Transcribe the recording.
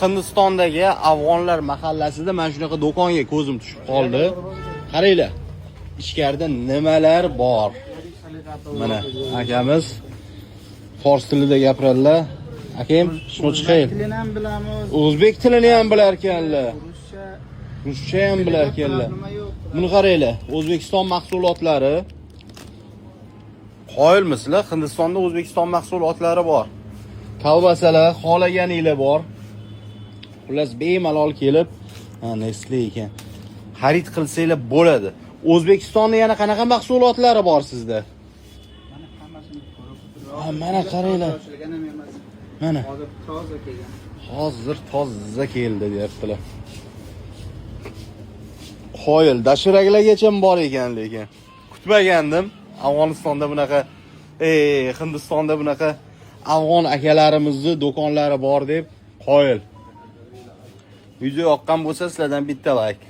Hindistondagi afg'onlar mahallasida mana shunaqa do'konga ko'zim tushib qoldi. Qaranglar. Ichkarida nimalar bor. Mana akamiz fors tilida gapiradilar. Akam, shuni chiqayl. Tilini ham bilamiz. O'zbek tilini ham bilar ekanlar. Ruscha ham bilar ekanlar. Buni qaranglar. O'zbekiston mahsulotlari. Qoyilmisizlar? Hindistonda O'zbekiston mahsulotlari bor. Kolbasalar, xohlaganinglar bor. Xullas bemalol kelib, Nestle ekan. Xarid qilsanglar bo'ladi. O'zbekistonda yana qanaqa mahsulotlari bor sizda? Mana hammasini ko'rib Mana qaranglar. Mana hozir toza kelgan. hozir toza keldi deyaptilar. Qoyil, dashuraklargacha bor ekan lekin. Kutmagandim. Afg'onistonda bunaqa, Hindistonda bunaqa afg'on akalarimizni do'konlari bor deb qoyil. Video yoqqan bo'lsa sizlardan bitta like.